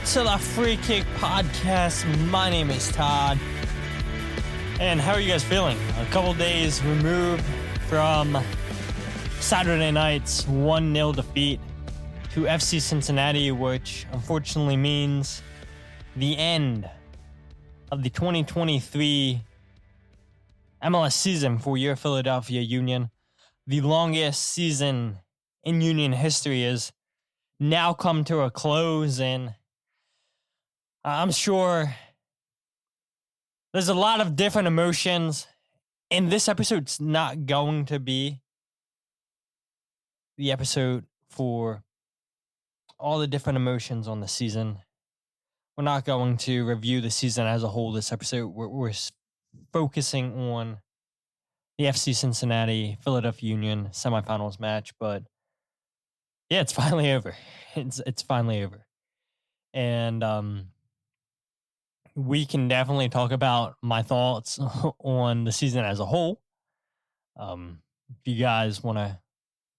to the Free Kick Podcast. My name is Todd. And how are you guys feeling? A couple days removed from Saturday night's 1-0 defeat to FC Cincinnati, which unfortunately means the end of the 2023 MLS season for your Philadelphia Union. The longest season in Union history is now come to a close, and I'm sure there's a lot of different emotions, and this episode's not going to be the episode for all the different emotions on the season. We're not going to review the season as a whole this episode. We're focusing on the FC Cincinnati Philadelphia Union semifinals match, but yeah, it's finally over. It's finally over. And we can definitely talk about my thoughts on the season as a whole. If you guys want to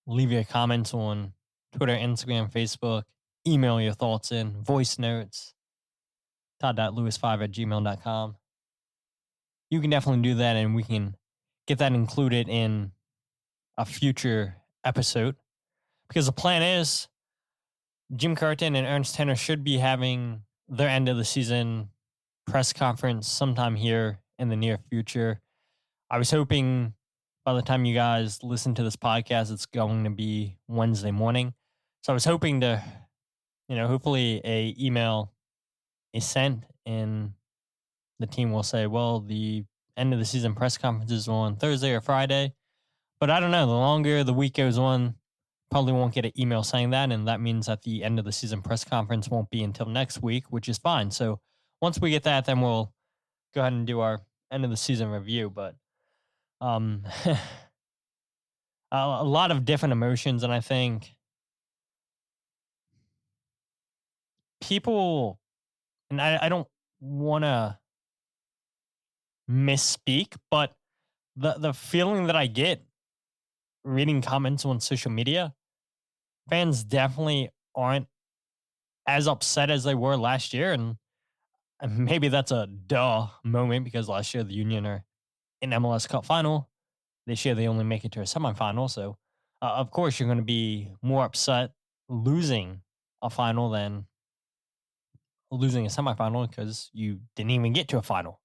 leave your comments on Twitter, Instagram, Facebook, email your thoughts in, voice notes, todd.lewis5@gmail.com. You can definitely do that, and we can get that included in a future episode. Because the plan is Jim Curtin and Ernst Tanner should be having their end of the season press conference sometime here in the near future. I was hoping by the time you guys listen to this podcast, it's going to be Wednesday morning. So I was hoping to, hopefully a email is sent and the team will say, well, the end of the season press conference is on Thursday or Friday. But I don't know. The longer the week goes on, probably won't get an email saying that, and that means that the end of the season press conference won't be until next week, which is fine. So once we get that, then we'll go ahead and do our end of the season review. But a lot of different emotions, and I think people, and I don't want to misspeak, but the feeling that I get reading comments on social media, fans definitely aren't as upset as they were last year. And maybe that's a duh moment because last year the Union are in MLS Cup final. This year they only make it to a semifinal. So, of course, you're going to be more upset losing a final than losing a semifinal because you didn't even get to a final.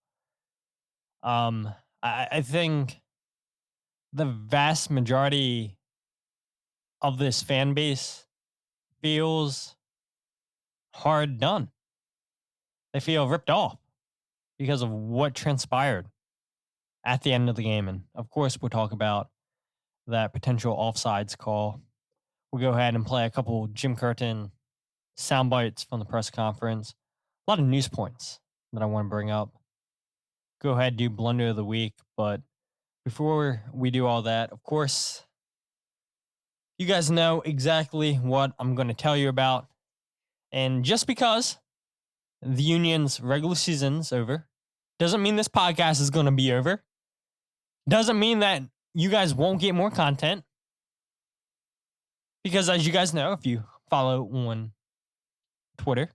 I think the vast majority of this fan base feels hard done. They feel ripped off because of what transpired at the end of the game. And of course, we'll talk about that potential offsides call. We'll go ahead and play a couple Jim Curtin sound bites from the press conference. A lot of news points that I want to bring up. Go ahead and do blunder of the week. But before we do all that, of course, you guys know exactly what I'm going to tell you about. And just because the Union's regular season's over doesn't mean this podcast is going to be over. Doesn't mean that you guys won't get more content. Because as you guys know, if you follow on Twitter,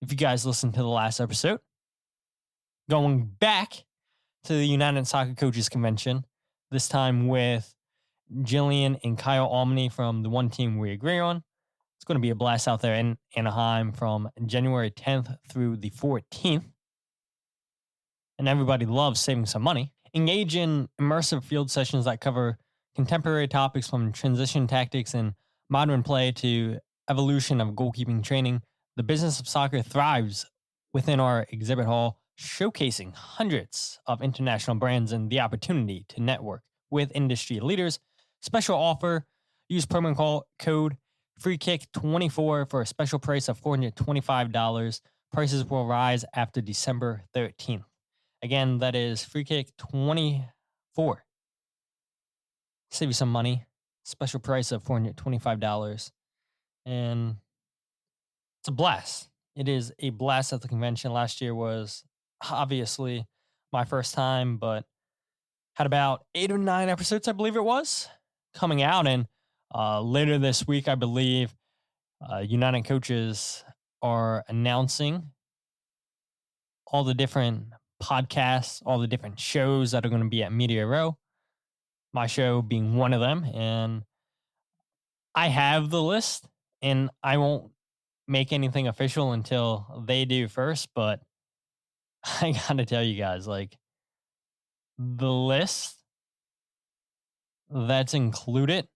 if you guys listened to the last episode, going back to the United Soccer Coaches Convention, this time with Jillian and Kyle Olney from the One Team We Agree On. It's going to be a blast out there in Anaheim from January 10th through the 14th. And everybody loves saving some money. Engage in immersive field sessions that cover contemporary topics from transition tactics and modern play to evolution of goalkeeping training. The business of soccer thrives within our exhibit hall, showcasing hundreds of international brands and the opportunity to network with industry leaders. Special offer, use promo code FREEKICK24 for a special price of $425. Prices will rise after December 13th. Again, that is FREEKICK24. Save you some money. Special price of $425. And it's a blast. It is a blast at the convention. Last year was obviously my first time, but had about 8 or 9 episodes, I believe it was, coming out. And later this week, I believe, United Coaches are announcing all the different podcasts, all the different shows that are going to be at Media Row. My show being one of them. And I have the list, and I won't make anything official until they do first. But I got to tell you guys, like, the list that's included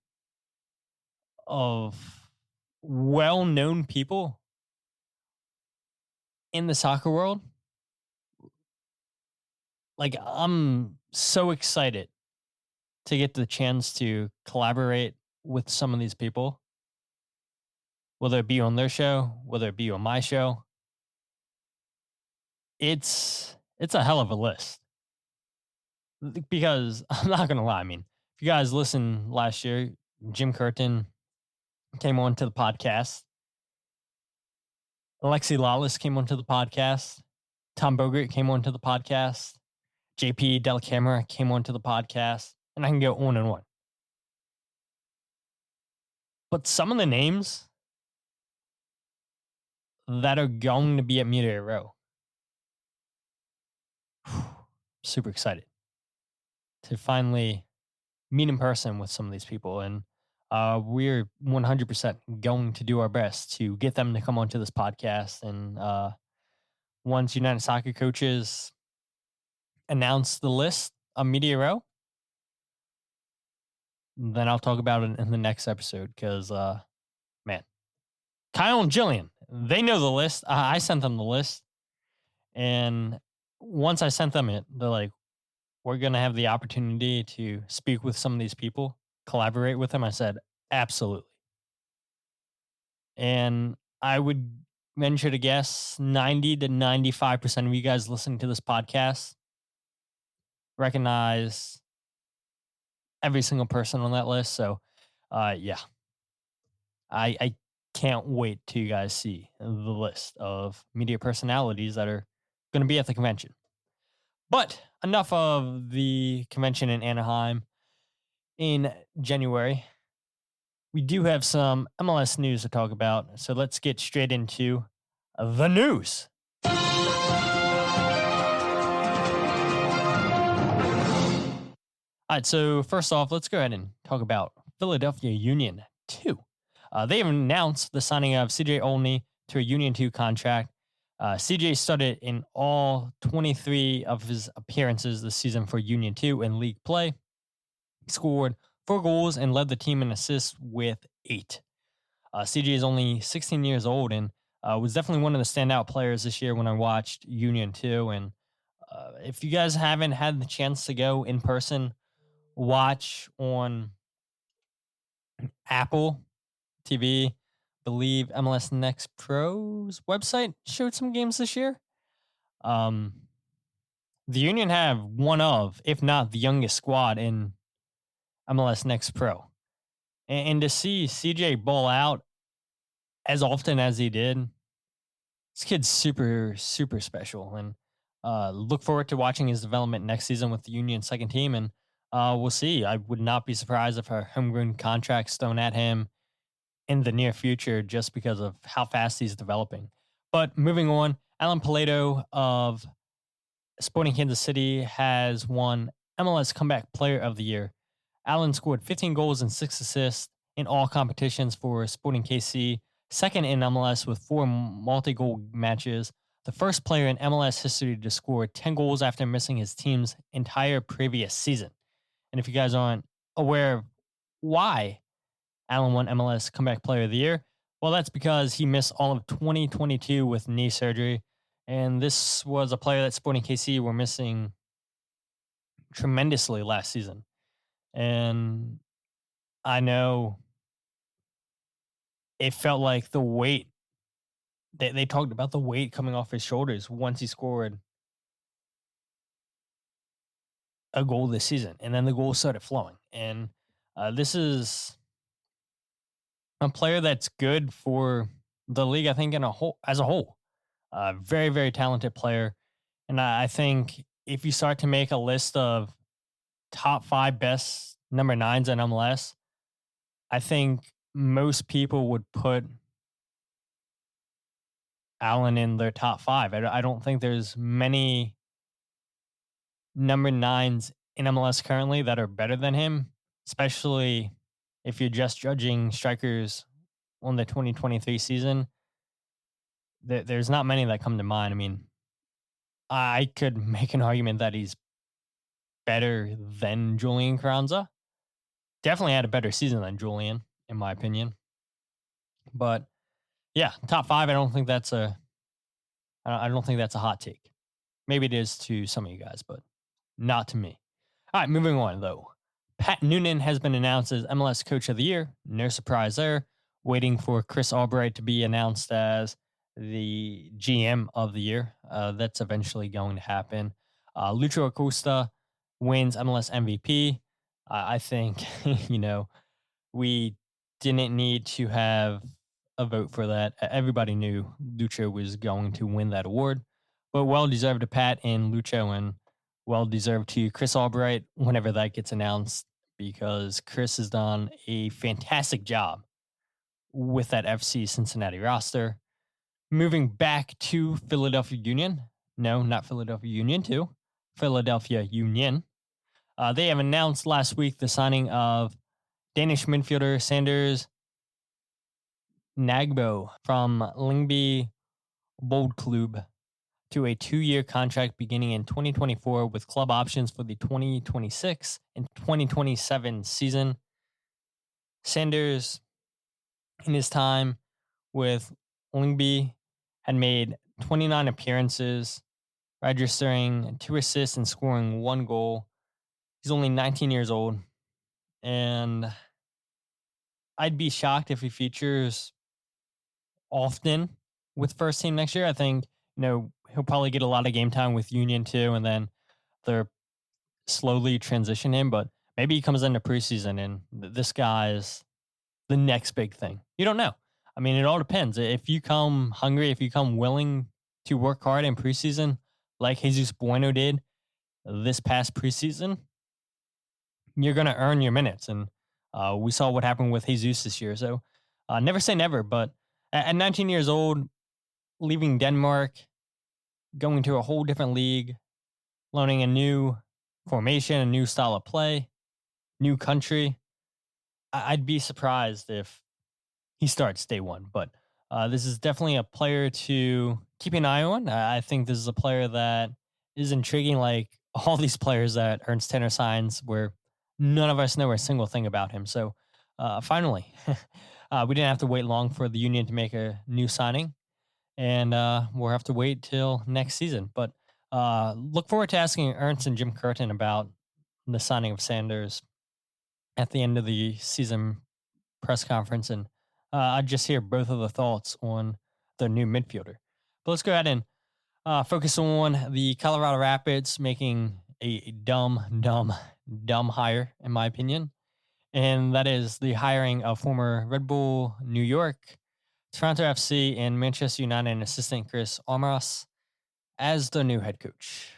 of well-known people in the soccer world, like, I'm so excited to get the chance to collaborate with some of these people, whether it be on their show, whether it be on my show. It's a hell of a list. Because I'm not gonna lie, I mean, if you guys listened last year, Jim Curtin came on to the podcast. Alexi Lawless came onto the podcast. Tom Bogert came onto the podcast. JP Delacamera came onto the podcast. And I can go on and on. But some of the names that are going to be at Media Row, super excited to finally meet in person with some of these people. And we're 100% going to do our best to get them to come onto this podcast. And once United Soccer Coaches announce the list of Media Row, then I'll talk about it in the next episode. Because, man, Kyle and Jillian, they know the list. I sent them the list. And once I sent them it, they're like, we're going to have the opportunity to speak with some of these people, collaborate with them. I said, absolutely. And I would venture to guess 90 to 95% of you guys listening to this podcast recognize every single person on that list. So, yeah, I can't wait to you guys see the list of media personalities that are going to be at the convention. But enough of the convention in Anaheim in January. We do have some MLS news to talk about, so let's get straight into the news. All right, so first off, let's go ahead and talk about Philadelphia Union 2. They have announced the signing of CJ Olney to a Union 2 contract. CJ started in all 23 of his appearances this season for Union 2 in league play. He scored 4 goals and led the team in assists with 8. CJ is only 16 years old and was definitely one of the standout players this year when I watched Union 2. And if you guys haven't had the chance to go in person, watch on Apple TV. Believe MLS Next Pro's website showed some games this year. The Union have one of, if not the youngest squad in MLS Next Pro. And to see CJ ball out as often as he did, this kid's super, super special. And look forward to watching his development next season with the Union second team. And we'll see. I would not be surprised if a homegrown contract's thrown at him in the near future just because of how fast he's developing. But moving on, Alan Pulido of Sporting Kansas City has won MLS Comeback Player of the Year. Alan scored 15 goals and 6 assists in all competitions for Sporting KC, second in MLS with 4 multi-goal matches, the first player in MLS history to score 10 goals after missing his team's entire previous season. And if you guys aren't aware of why Alan won MLS Comeback Player of the Year, well, that's because he missed all of 2022 with knee surgery. And this was a player that Sporting KC were missing tremendously last season. And I know it felt like the weight, they talked about the weight coming off his shoulders once he scored a goal this season. And then the goal started flowing. And this is a player that's good for the league, I think, as a whole. Very, very talented player. And I think if you start to make a list of top 5 best number 9s in MLS, I think most people would put Allen in their top 5. I don't think there's many number 9s in MLS currently that are better than him, especially if you're just judging strikers on the 2023 season. There's not many that come to mind. I mean, I could make an argument that he's better than Julian Carranza. Definitely had a better season than Julian, in my opinion. But yeah, top 5. I don't think that's a hot take. Maybe it is to some of you guys, but not to me. All right, moving on though. Pat Noonan has been announced as MLS Coach of the Year. No surprise there. Waiting for Chris Albright to be announced as the GM of the year. That's eventually going to happen. Lucho Acosta wins MLS MVP. I think, we didn't need to have a vote for that. Everybody knew Lucho was going to win that award, but well deserved to Pat and Lucho, and well deserved to Chris Albright whenever that gets announced, because Chris has done a fantastic job with that FC Cincinnati roster. Moving back to Philadelphia Union. No, not Philadelphia Union 2. Philadelphia Union. They have announced last week the signing of Danish midfielder Sanders Ngabo from Lyngby Boldklub to a 2-year contract beginning in 2024 with club options for the 2026 and 2027 season. Sanders, in his time with Lyngby, had made 29 appearances, registering 2 assists and scoring 1 goal. He's only 19 years old, and I'd be shocked if he features often with first team next year. I think, he'll probably get a lot of game time with Union too, and then they're slowly transition him, but maybe he comes into preseason and this guy is the next big thing. You don't know. I mean, it all depends. If you come hungry, if you come willing to work hard in preseason, like Jesus Bueno did this past preseason, you're going to earn your minutes. And we saw what happened with Jesus this year. So never say never, but at 19 years old, leaving Denmark, going to a whole different league, learning a new formation, a new style of play, new country, I'd be surprised if he starts day one. But this is definitely a player to keep an eye on. I think this is a player that is intriguing, like all these players that Ernst Tanner signs, where none of us know a single thing about him. So finally, we didn't have to wait long for the Union to make a new signing, and we'll have to wait till next season. But look forward to asking Ernst and Jim Curtin about the signing of Sanders at the end of the season press conference, and I'd just hear both of the thoughts on the new midfielder. But let's go ahead and focus on the Colorado Rapids making a dumb hire, in my opinion. And that is the hiring of former Red Bull New York, Toronto FC, and Manchester United assistant Chris Armas as the new head coach.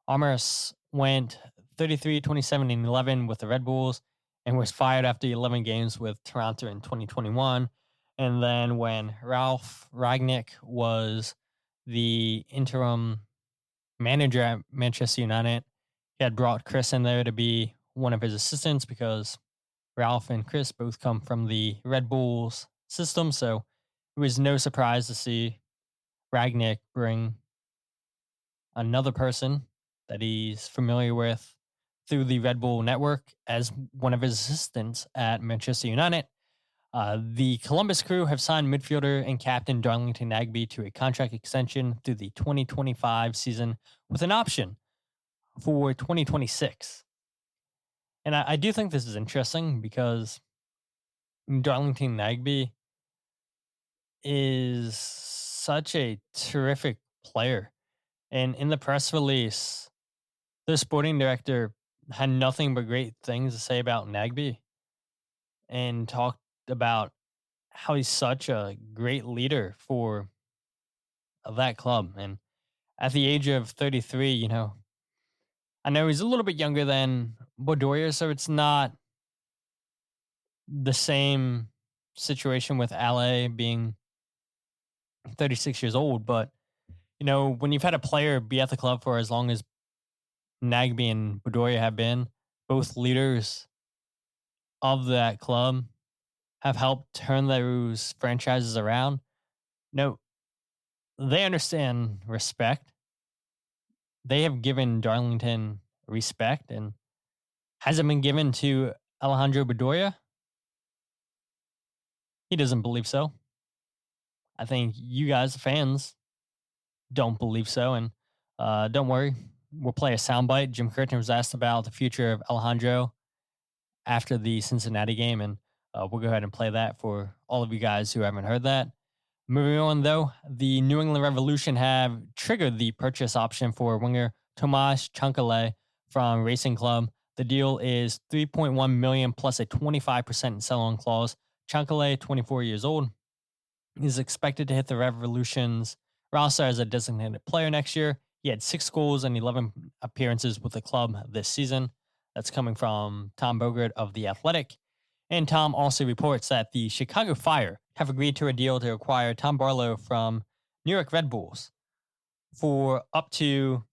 Armas went 33, 27, and 11 with the Red Bulls and was fired after 11 games with Toronto in 2021. And then when Ralph Rangnick was the interim manager at Manchester United, he had brought Chris in there to be one of his assistants because Ralph and Chris both come from the Red Bulls system. So it was no surprise to see Rangnick bring another person that he's familiar with through the Red Bull network as one of his assistants at Manchester United. The Columbus Crew have signed midfielder and captain Darlington Nagbe to a contract extension through the 2025 season with an option for 2026. And I do think this is interesting because Darlington Nagbe is such a terrific player. And in the press release, the sporting director had nothing but great things to say about Nagbe and talked about how he's such a great leader for that club. And at the age of 33, I know he's a little bit younger than Bedoya, so it's not the same situation with Ale being 36 years old. But, when you've had a player be at the club for as long as Nagbe and Bedoya have been, both leaders of that club, have helped turn those franchises around. They understand respect. They have given Darlington respect, and has it been given to Alejandro Bedoya? He doesn't believe so. I think you guys, fans, don't believe so. And don't worry, we'll play a soundbite. Jim Curtin was asked about the future of Alejandro after the Cincinnati game, and we'll go ahead and play that for all of you guys who haven't heard that. Moving on, though, the New England Revolution have triggered the purchase option for winger Tomas Chancalay from Racing Club. The deal is $3.1 million plus a 25% sell-on clause. Chancalay, 24 years old, is expected to hit the Revolution's roster as a designated player next year. He had 6 goals and 11 appearances with the club this season. That's coming from Tom Bogert of The Athletic. And Tom also reports that the Chicago Fire have agreed to a deal to acquire Tom Barlow from New York Red Bulls for up to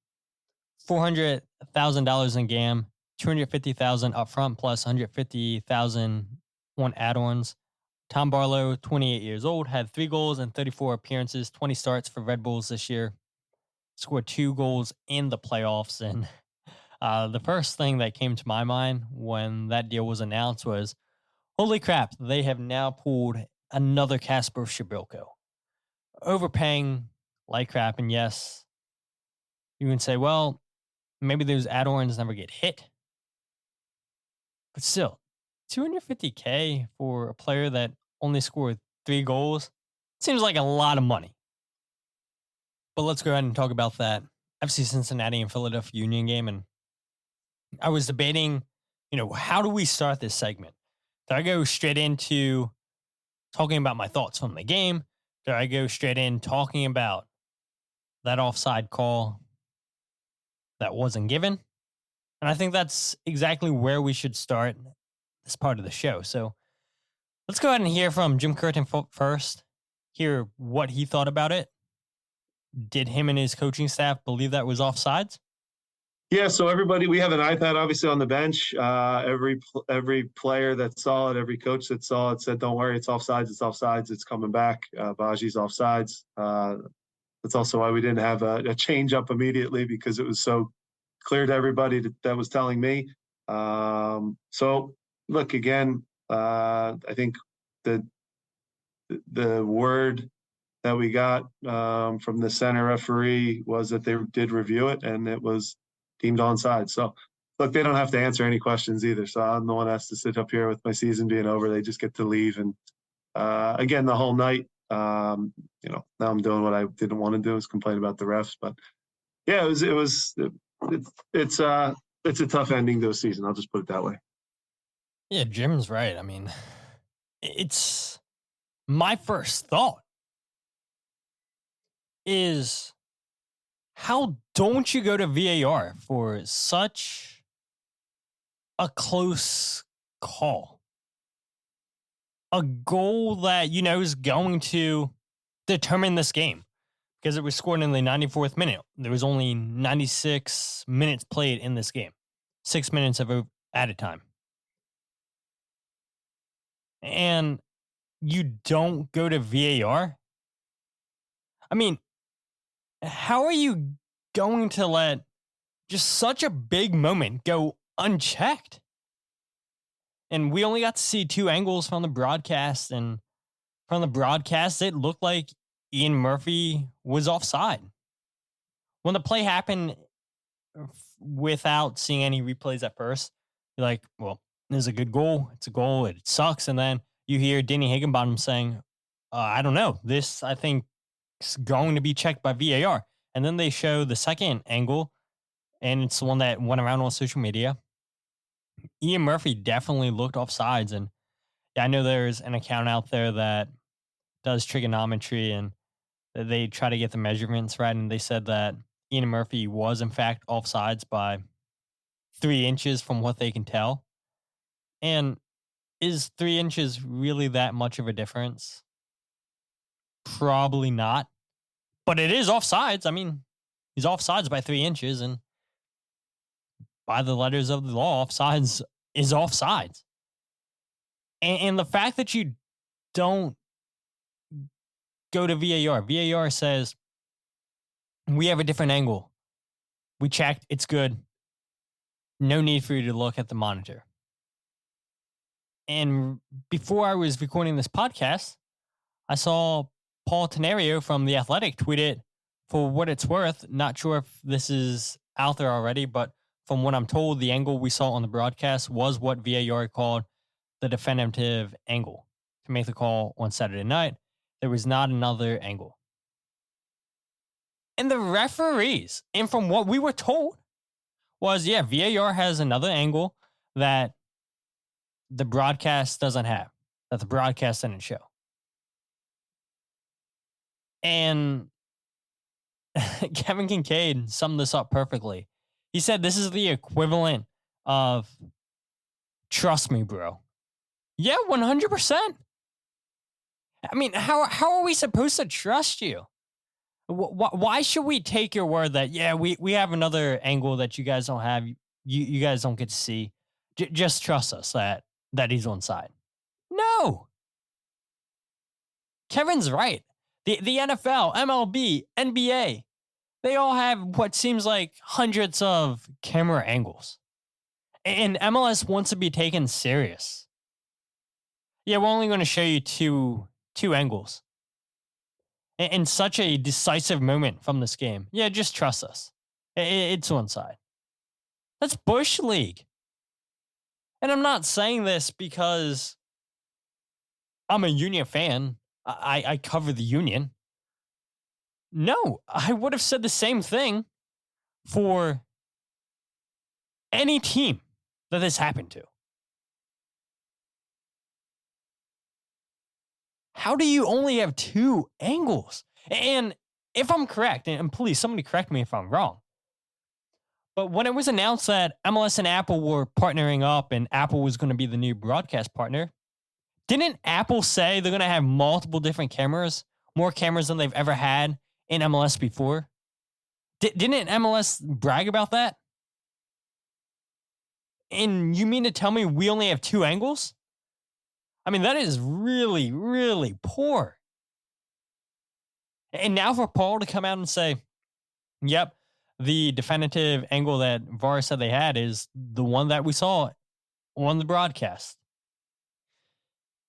$400,000 in GAM, $250,000 upfront plus $150,000 on add-ons. Tom Barlow, 28 years old, had 3 goals and 34 appearances, 20 starts for Red Bulls this year. Scored 2 goals in the playoffs. And the first thing that came to my mind when that deal was announced was, holy crap, they have now pulled another Kasper Shabilko. Overpaying like crap. And yes, you can say, well, maybe those add-ons never get hit. But still, $250K for a player that only scored 3 goals seems like a lot of money. But let's go ahead and talk about that FC Cincinnati and Philadelphia Union game. And I was debating, how do we start this segment? Do I go straight into talking about my thoughts from the game? Do I go straight in talking about that offside call that wasn't given? And I think that's exactly where we should start this part of the show. So let's go ahead and hear from Jim Curtin first, hear what he thought about it. Did him and his coaching staff believe that was offsides? Yeah, so everybody, we have an iPad obviously on the bench. Every player that saw it, every coach that saw it said, don't worry, it's offsides, it's coming back. Baji's offsides. That's also why we didn't have a change up immediately, because it was so clear to everybody that was telling me. So look, again, I think the word that we got from the center referee was that they did review it and it was deemed onside. So look, they don't have to answer any questions either. So I'm the one that has to sit up here with my season being over. They just get to leave. And again, the whole night, now I'm doing what I didn't want to do, is complain about the refs. But yeah, it's a tough ending to a season. I'll just put it that way. Yeah, Jim's right. I mean, it's my first thought is, how don't you go to VAR for such a close call? A goal that, is going to determine this game, because it was scored in the 94th minute. There was only 96 minutes played in this game. 6 minutes of added time. And you don't go to VAR? I mean, how are you going to let just such a big moment go unchecked? And we only got to see 2 angles from the broadcast. And from the broadcast, it looked like Ian Murphy was offside. When the play happened, without seeing any replays at first, you're like, well, this is a good goal. It's a goal. It sucks. And then you hear Danny Higginbottom saying, I don't know. This, I think, is going to be checked by VAR. And then they show the second angle, and it's the one that went around on social media. Ian Murphy definitely looked offsides. And I know there's an account out there that does trigonometry, and they try to get the measurements right. And they said that Ian Murphy was, in fact, offsides by 3 inches from what they can tell. And is 3 inches really that much of a difference? probably not. But it is offsides. I mean, he's offsides by 3 inches, and by the letters of the law, offsides is offsides. And the fact that you don't go to VAR says, we have a different angle. We checked, it's good. No need for you to look at the monitor. And before I was recording this podcast, I saw Paul Tenario from The Athletic tweet it, for what it's worth. Not sure if this is out there already, but from what I'm told, the angle we saw on the broadcast was what VAR called the definitive angle to make the call on Saturday night. There was not another angle. And the referees, and from what we were told, was, VAR has another angle that the broadcast doesn't have, that the broadcast didn't show. And Kevin Kincaid summed this up perfectly. He said this is the equivalent of, trust me, bro. Yeah, 100%. I mean, how are we supposed to trust you? Why should we take your word that, we have another angle that you guys don't have, you guys don't get to see? Just trust us that he's onside. No. Kevin's right. The NFL, MLB, NBA, they all have what seems like hundreds of camera angles. And MLS wants to be taken serious. Yeah, we're only going to show you two angles. In such a decisive moment from this game. Yeah, just trust us. It's onside. That's Bush League. And I'm not saying this because I'm a Union fan. I cover the Union. No, I would have said the same thing for any team that this happened to. How do you only have 2 angles? And if I'm correct, and please somebody correct me if I'm wrong, but when it was announced that MLS and Apple were partnering up and Apple was going to be the new broadcast partner, didn't Apple say they're going to have multiple different cameras, more cameras than they've ever had in MLS before? Didn't MLS brag about that? And you mean to tell me we only have 2 angles? I mean, that is really, really poor. And now for Paul to come out and say, yep, the definitive angle that VAR said they had is the one that we saw on the broadcast.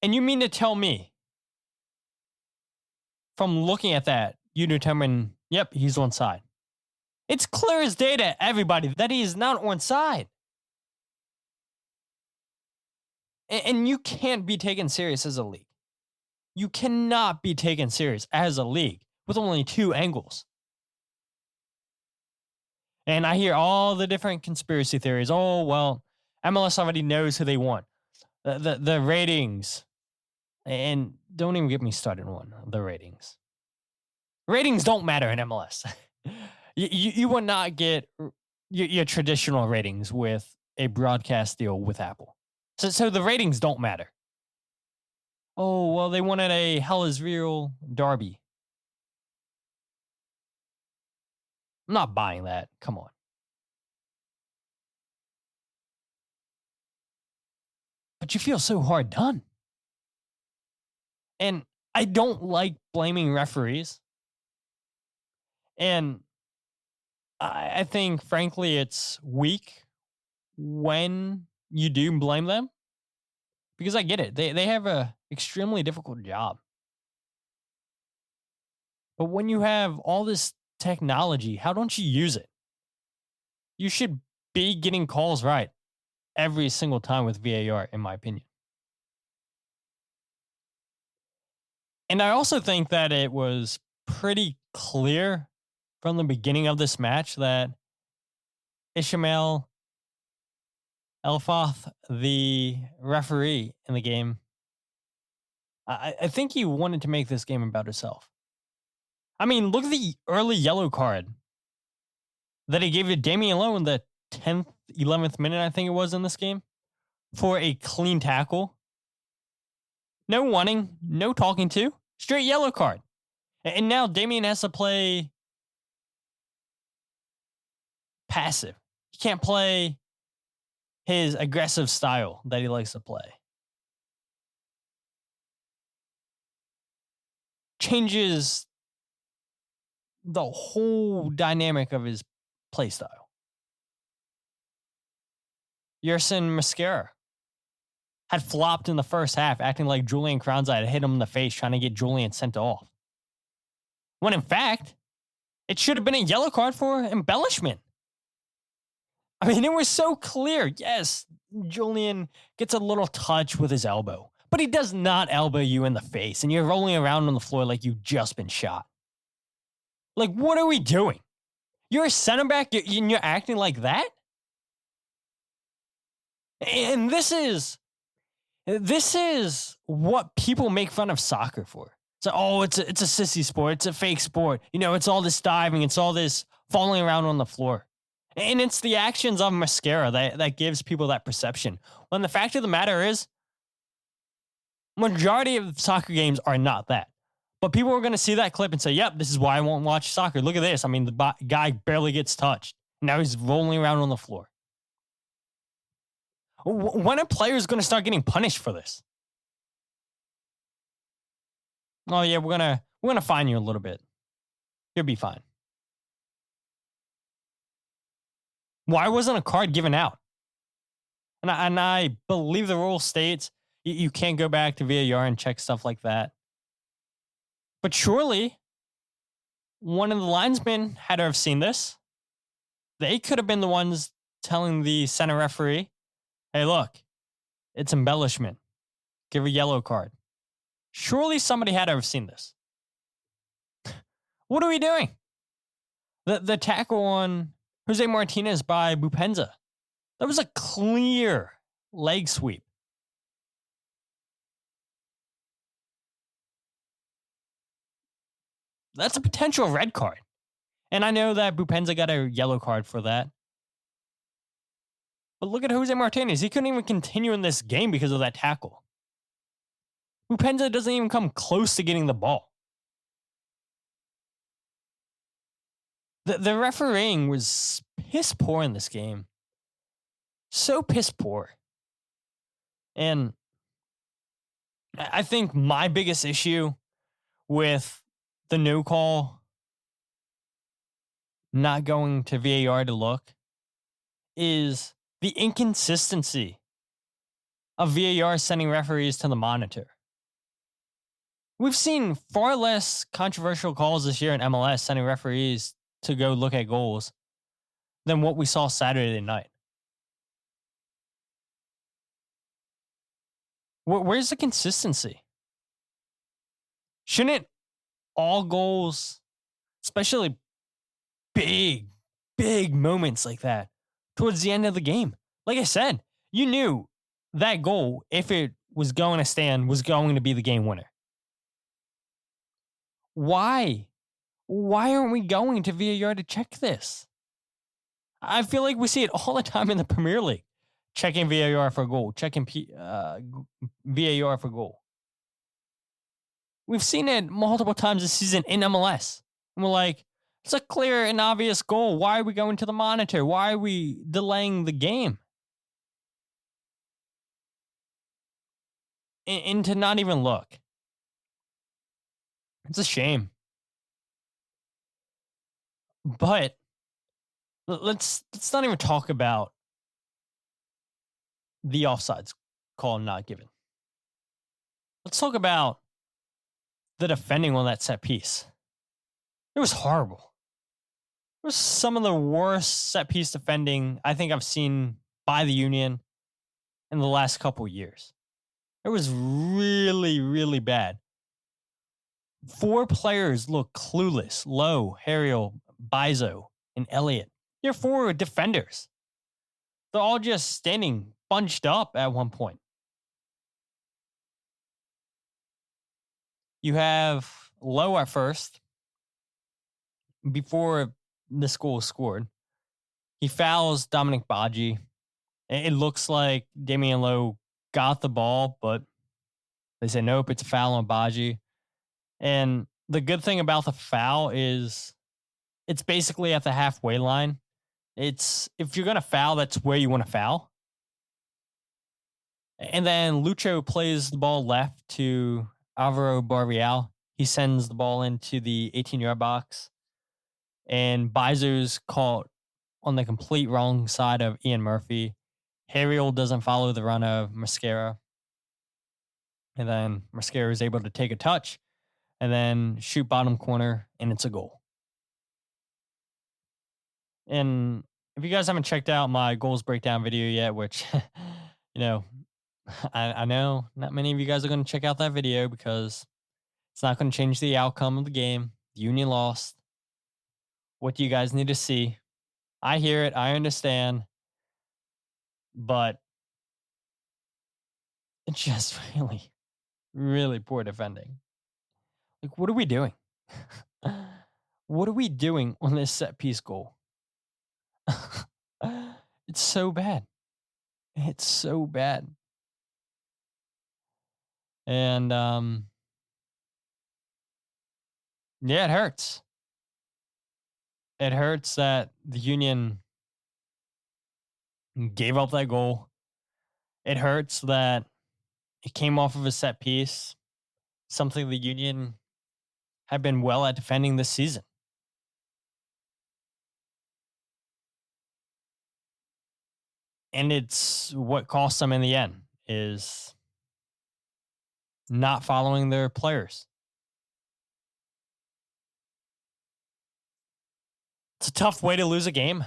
And you mean to tell me, from looking at that, you determine, yep, he's onside. It's clear as day to everybody that he is not onside. And you can't be taken serious as a league. You cannot be taken serious as a league with only 2 angles. And I hear all the different conspiracy theories. Oh, well, MLS already knows who they want. The ratings. And don't even get me started on the ratings. Ratings don't matter in MLS. You will not get your traditional ratings with a broadcast deal with Apple. So the ratings don't matter. Oh, well, they wanted a Hell is Real derby. I'm not buying that. Come on. But you feel so hard done. And I don't like blaming referees. And I think, frankly, it's weak when you do blame them. Because I get it. They have a extremely difficult job. But when you have all this technology, how don't you use it? You should be getting calls right every single time with VAR, in my opinion. And I also think that it was pretty clear from the beginning of this match that Ismail Elfath, the referee in the game, I think he wanted to make this game about himself. I mean, look at the early yellow card that he gave to Damian Lowe in the 10th, 11th minute, I think it was, in this game, for a clean tackle. No wanting, no talking to, straight yellow card. And now Damien has to play passive. He can't play his aggressive style that he likes to play. Changes the whole dynamic of his play style. Yerson Mosquera had flopped in the first half, acting like Julian Kranzai had hit him in the face, trying to get Julian sent off. When in fact, it should have been a yellow card for embellishment. I mean, it was so clear. Yes, Julian gets a little touch with his elbow, but he does not elbow you in the face, and you're rolling around on the floor like you've just been shot. Like, what are we doing? You're a center back, and you're acting like that? And this is what people make fun of soccer for. So, oh, it's a sissy sport. It's a fake sport. You know, it's all this diving. It's all this falling around on the floor. And it's the actions of Mosquera that gives people that perception. When the fact of the matter is, majority of soccer games are not that. But people are going to see that clip and say, yep, this is why I won't watch soccer. Look at this. I mean, the guy barely gets touched. Now he's rolling around on the floor. When are players going to start getting punished for this? Oh yeah, we're gonna fine you a little bit. You'll be fine. Why wasn't a card given out? And I believe the rule states you can't go back to VAR and check stuff like that. But surely, one of the linesmen had to have seen this. They could have been the ones telling the center referee, hey, look, it's embellishment. Give a yellow card. Surely somebody had to have seen this. What are we doing? The tackle on Jose Martinez by Bupenza. That was a clear leg sweep. That's a potential red card. And I know that Bupenza got a yellow card for that. But look at Jose Martinez. He couldn't even continue in this game because of that tackle. Bupenza doesn't even come close to getting the ball. The refereeing was piss poor in this game. So piss poor. And I think my biggest issue with the no call not going to VAR to look is the inconsistency of VAR sending referees to the monitor. We've seen far less controversial calls this year in MLS sending referees to go look at goals than what we saw Saturday night. Where's the consistency? Shouldn't all goals, especially big moments like that, towards the end of the game, like I said, you knew that goal, if it was going to stand, was going to be the game winner. Why? Why aren't we going to VAR to check this? I feel like we see it all the time in the Premier League. Checking VAR for a goal. Checking VAR for goal. We've seen it multiple times this season in MLS. And we're like, it's a clear and obvious goal. Why are we going to the monitor? Why are we delaying the game? And to not even look. It's a shame. But let's not even talk about the offsides call not given. Let's talk about the defending on that set piece. It was horrible. It was some of the worst set piece defending I think I've seen by the Union in the last couple of years. It was really, really bad. 4 players look clueless. Lowe, Harriel, Bizo, and Elliott. They're 4 defenders. They're all just standing bunched up at one point. You have Lowe at first. Before this goal was scored, he fouls Dominic Badji. It looks like Damian Lowe got the ball, but they say nope, it's a foul on Badji. And the good thing about the foul is it's basically at the halfway line. It's if you're going to foul, that's where you want to foul. And then Lucho plays the ball left to Alvaro Barrial. He sends the ball into the 18-yard box. And Bizo's caught on the complete wrong side of Ian Murphy. Harriel doesn't follow the run of Mascara. And then Mascara is able to take a touch and then shoot bottom corner, and it's a goal. And if you guys haven't checked out my goals breakdown video yet, which, I know not many of you guys are going to check out that video because it's not going to change the outcome of the game. The Union lost. What do you guys need to see? I hear it. I understand. But it's just really, really poor defending. Like, what are we doing? What are we doing on this set piece goal? It's so bad. It's so bad. And, yeah, it hurts. It hurts that the Union gave up that goal. It hurts that it came off of a set piece, something the Union have been well at defending this season. And it's what cost them in the end is not following their players. It's a tough way to lose a game.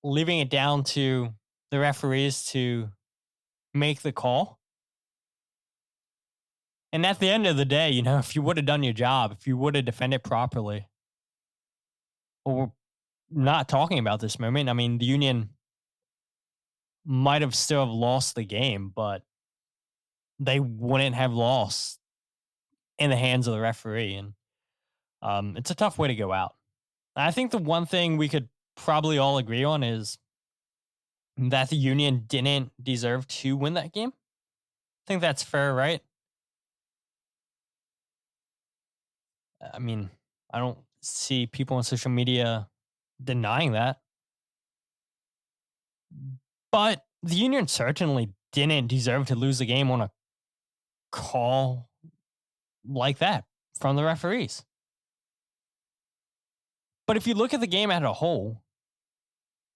Leaving it down to the referees to make the call. And at the end of the day, if you would have done your job, if you would have defended properly, well, we're not talking about this moment. I mean, the Union might have still have lost the game, but they wouldn't have lost in the hands of the referee. And it's a tough way to go out. I think the one thing we could probably all agree on is that the Union didn't deserve to win that game. I think that's fair, right? I mean, I don't see people on social media denying that. But the Union certainly didn't deserve to lose the game on a call like that from the referees. But if you look at the game as a whole,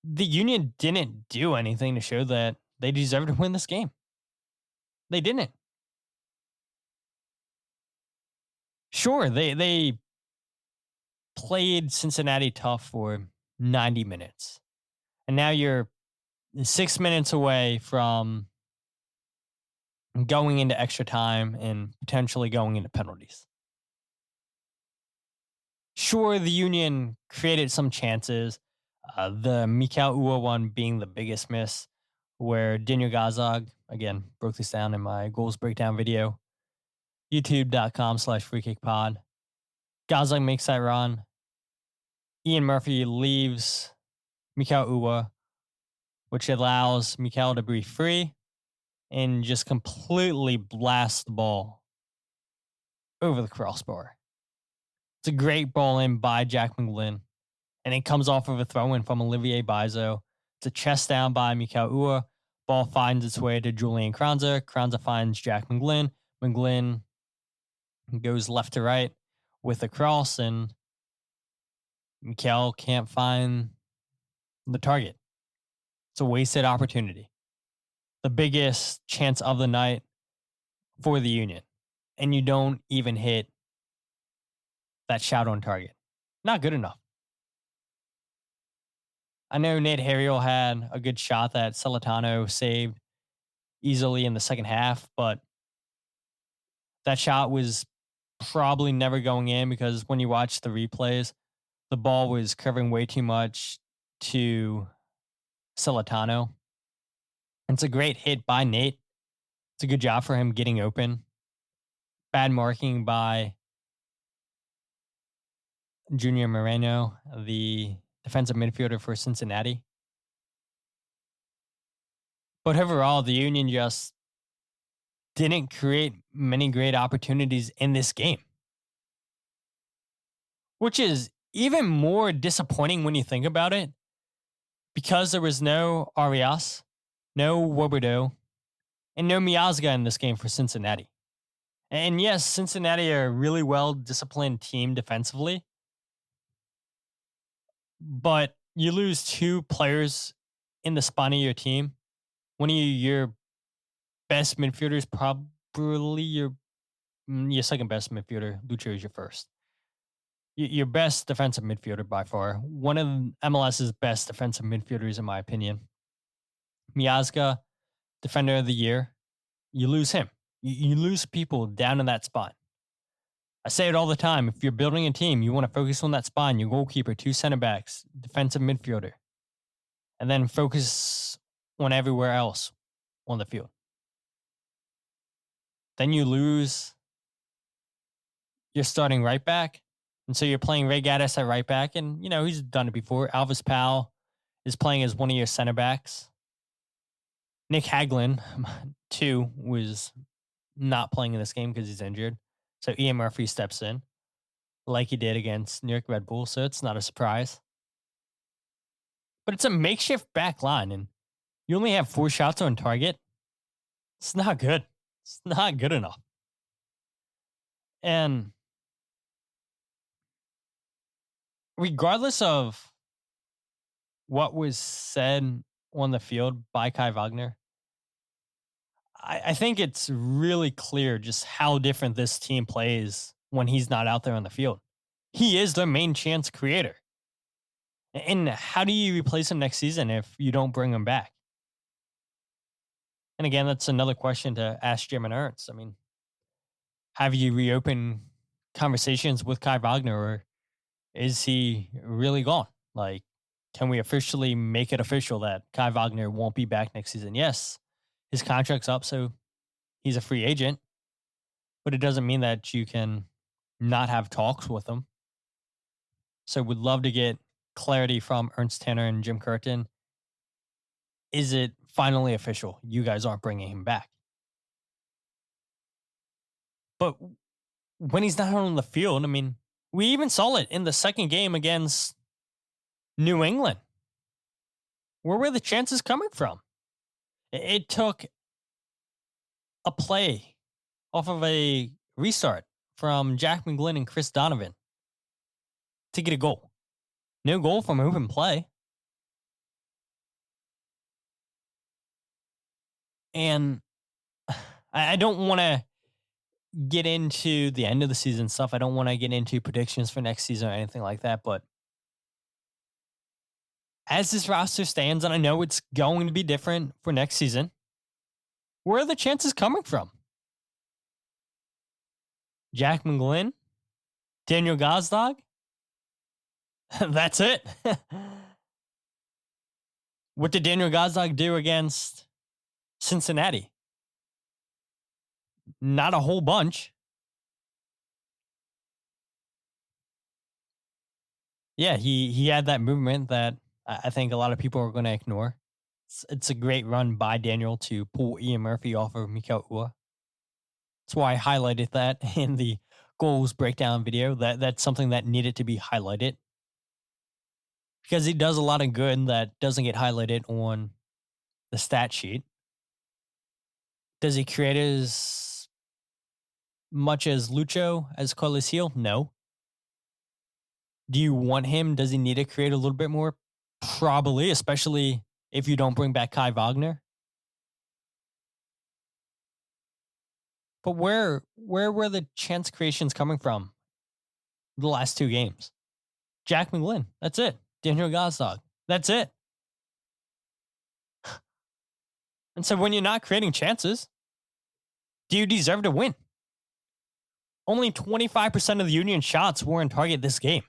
the Union didn't do anything to show that they deserved to win this game. They didn't. Sure, they played Cincinnati tough for 90 minutes. And now you're 6 minutes away from going into extra time and potentially going into penalties. Sure, the Union created some chances. The Mikal Ua one being the biggest miss, where Daniel Gazag, again, broke this down in my goals breakdown video, youtube.com/freekickpod. Gazag makes that run. Ian Murphy leaves Mikal Ua, which allows Mikal to breathe free and just completely blast the ball over the crossbar. It's a great ball in by Jack McGlynn, and it comes off of a throw-in from Olivier Bizo. It's a chest down by Mikal Ua. Ball finds its way to Julian Kranza. Kranza finds Jack McGlynn. McGlynn goes left to right with a cross, and Mikal can't find the target. It's a wasted opportunity. The biggest chance of the night for the Union. And you don't even hit that shot on target. Not good enough. I know Nate Harriel had a good shot that Celentano saved easily in the second half, but that shot was probably never going in because when you watch the replays, the ball was covering way too much to Celentano. It's a great hit by Nate. It's a good job for him getting open. Bad marking by Junior Moreno, the defensive midfielder for Cincinnati. But overall, the Union just didn't create many great opportunities in this game. which is even more disappointing when you think about it, because there was no Arias, no Woberdo, and no Miazga in this game for Cincinnati. And yes, Cincinnati are a really well-disciplined team defensively, but you lose two players in the spine of your team. One of your best midfielders, probably your second best midfielder. Lucho is your first. Your best defensive midfielder by far. One of MLS's best defensive midfielders, in my opinion. Miazga, defender of the year. You lose him. You lose people down in that spot. I say it all the time. If you're building a team, you want to focus on that spine, your goalkeeper, two center backs, defensive midfielder, and then focus on everywhere else on the field. Then you lose your starting right back. And so you're playing Ray Gaddis at right back. And, he's done it before. Alvis Powell is playing as one of your center backs. Nick Haglund, too, was not playing in this game because he's injured. So Ian Murphy steps in like he did against New York Red Bull. So it's not a surprise. But it's a makeshift back line. And you only have 4 shots on target. It's not good. It's not good enough. And regardless of what was said on the field by Kai Wagner, I think it's really clear just how different this team plays when he's not out there on the field. He is the main chance creator. And how do you replace him next season if you don't bring him back? And again, that's another question to ask Jim and Ernst. I mean, have you reopened conversations with Kai Wagner, or is he really gone? Like, can we officially make it official that Kai Wagner won't be back next season? Yes, his contract's up, so he's a free agent, but it doesn't mean that you can not have talks with him. So would love to get clarity from Ernst Tanner and Jim Curtin. Is it finally official? You guys aren't bringing him back. But when he's not on the field, I mean, we even saw it in the second game against New England. Where were the chances coming from? It took a play off of a restart from Jack McGlynn and Chris Donovan to get a goal. No goal from open play. And I don't want to get into the end of the season stuff. I don't want to get into predictions for next season or anything like that. But as this roster stands, and I know it's going to be different for next season, where are the chances coming from? Jack McGlynn? Daniel Gazdag? That's it. What did Daniel Gazdag do against Cincinnati? Not a whole bunch. Yeah, he had that movement that I think a lot of people are going to ignore. It's a great run by Daniel to pull Ian Murphy off of Mikel Ua. That's why I highlighted that in the goals breakdown video. That's something that needed to be highlighted. Because he does a lot of good that doesn't get highlighted on the stat sheet. Does he create as much as Lucho, as Carlos Heel? No. Do you want him? Does he need to create a little bit more? Probably, especially if you don't bring back Kai Wagner. But where were the chance creations coming from the last 2 games? Jack McGlynn, that's it. Daniel Gazdag, that's it. And so when you're not creating chances, do you deserve to win? Only 25% of the Union shots were in target this game.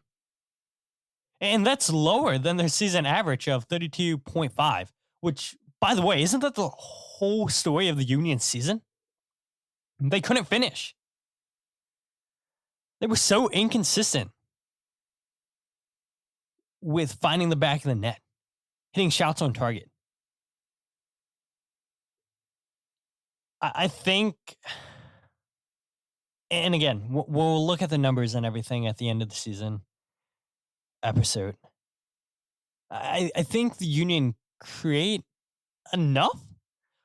And that's lower than their season average of 32.5, which, by the way, isn't that the whole story of the Union season? They couldn't finish. They were so inconsistent with finding the back of the net, hitting shots on target. I think, and again, we'll look at the numbers and everything at the end of the season. episode. I think the Union create enough,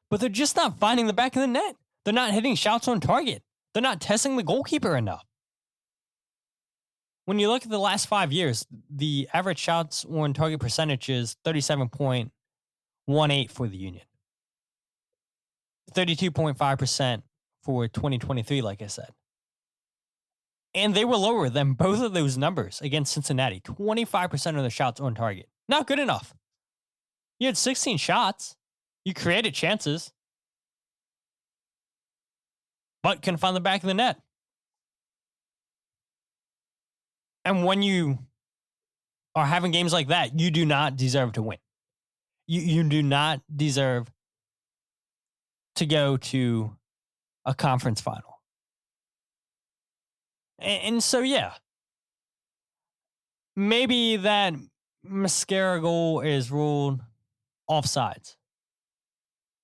but they're just not finding the back of the net. They're not hitting shots on target. They're not testing the goalkeeper enough. When you look at the last 5 years, the average shots on target percentage is 37.18 for the Union. 32.5% for 2023, like I said. And they were lower than both of those numbers against Cincinnati. 25% of the shots on target. Not good enough. You had 16 shots. You created chances. But couldn't find the back of the net. And when you are having games like that, you do not deserve to win. You do not deserve to go to a conference final. And so, yeah, maybe that mascara goal is ruled offsides.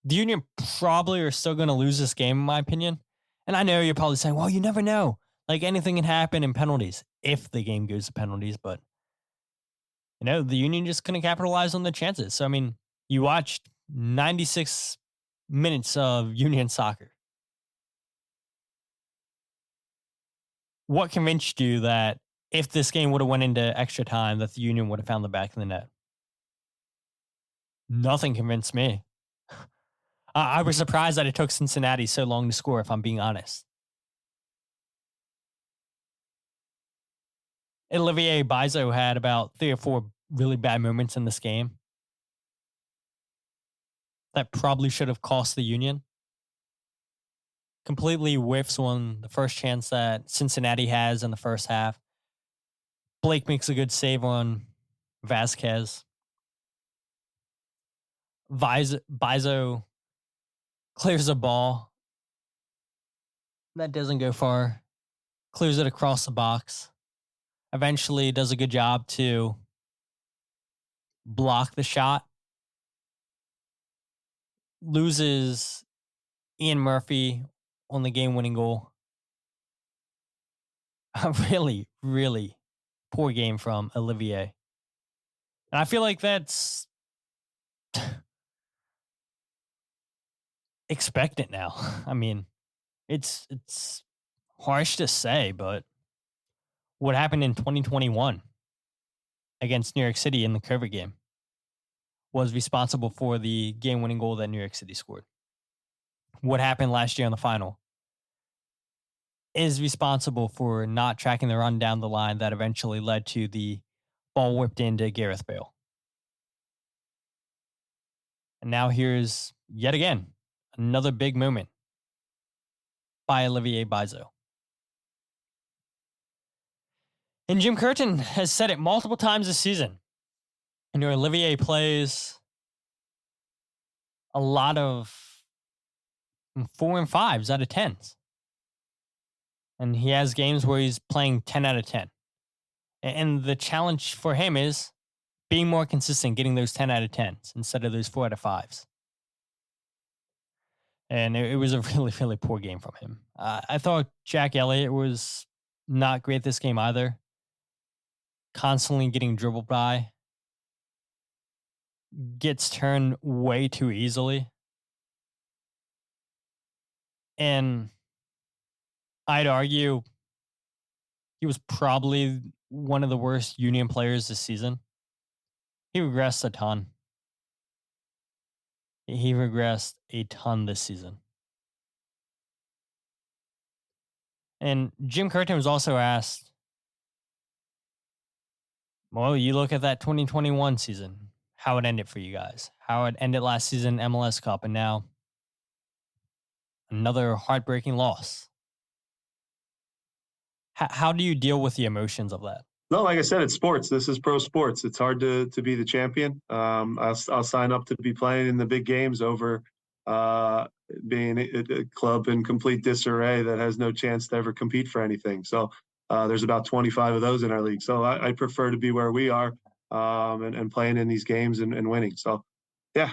The Union probably are still going to lose this game, in my opinion. And I know you're probably saying, well, you never know. Like, anything can happen in penalties if the game goes to penalties. But, the Union just couldn't capitalize on the chances. So, I mean, you watched 96 minutes of Union soccer. What convinced you that if this game would have went into extra time, that the Union would have found the back of the net? Nothing convinced me. I was surprised that it took Cincinnati so long to score, if I'm being honest. Olivier Bizo had about 3 or 4 really bad moments in this game that probably should have cost the Union. Completely whiffs on the first chance that Cincinnati has in the first half. Blake makes a good save on Vasquez. Bizo clears a ball. That doesn't go far. Clears it across the box. Eventually does a good job to block the shot. Loses Ian Murphy on the game-winning goal. A really, really poor game from Olivier. And I feel like that's expected now. I mean, it's harsh to say, but what happened in 2021 against New York City in the COVID game was responsible for the game-winning goal that New York City scored. What happened last year in the final is responsible for not tracking the run down the line that eventually led to the ball whipped into Gareth Bale. And now here's, yet again, another big moment by Olivier Bizo. And Jim Curtin has said it multiple times this season. Olivier plays a lot of 4 and 5s out of 10s. And he has games where he's playing 10 out of 10. And the challenge for him is being more consistent, getting those 10 out of 10s instead of those 4 out of 5s. And it was a really, really poor game from him. I thought Jack Elliott was not great this game either. Constantly getting dribbled by. Gets turned way too easily. And I'd argue he was probably one of the worst Union players this season. He regressed a ton. He regressed a ton this season. And Jim Curtin was also asked, well, you look at that 2021 season, how it ended for you guys, how it ended last season, MLS Cup, and now another heartbreaking loss. How do you deal with the emotions of that? No, like I said, it's sports. This is pro sports. It's hard to be the champion. I'll sign up to be playing in the big games over being a club in complete disarray that has no chance to ever compete for anything. So there's about 25 of those in our league. So I prefer to be where we are and playing in these games and winning. So, yeah,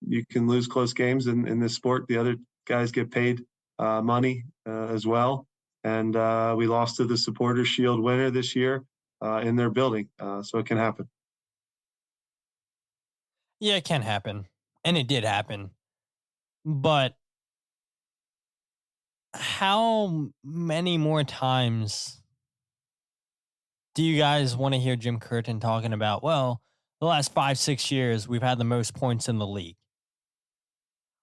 you can lose close games in this sport. The other guys get paid money as well. And we lost to the Supporters Shield winner this year. in their building. So it can happen. Yeah, it can happen. And it did happen. But how many more times do you guys want to hear Jim Curtin talking about, well, the last 5-6 years, we've had the most points in the league,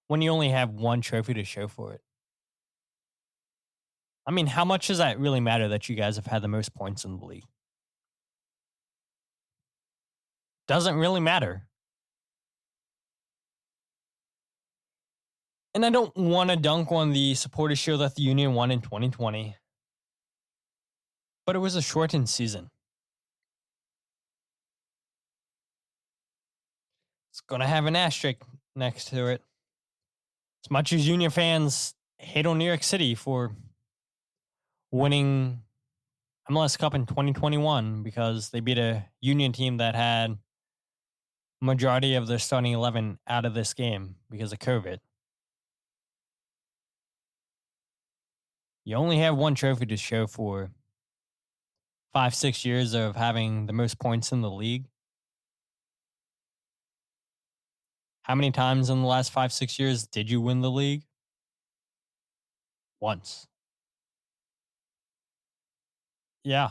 when you only have one trophy to show for it? I mean, how much does that really matter that you guys have had the most points in the league? Doesn't really matter. And I don't want to dunk on the supporters show that the Union won in 2020, but it was a shortened season. It's going to have an asterisk next to it. As much as Union fans hate on New York City for winning MLS Cup in 2021 because they beat a Union team that had majority of their starting 11 out of this game because of COVID. You only have one trophy to show for 5-6 years of having the most points in the league. How many times in the last 5-6 years did you win the league? Once. Yeah.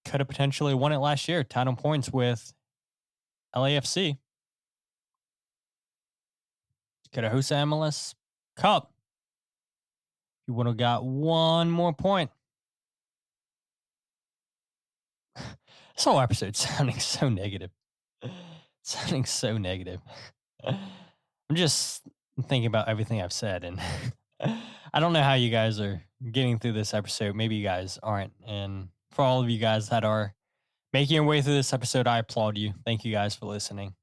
Could have potentially won it last year, tied on points with LAFC. Could have hosted MLS Cup. You would have got one more point. This whole episode sounding so negative. Sounding so negative. I'm just thinking about everything I've said, and I don't know how you guys are getting through this episode. Maybe you guys aren't. And for all of you guys that are making your way through this episode, I applaud you. Thank you guys for listening.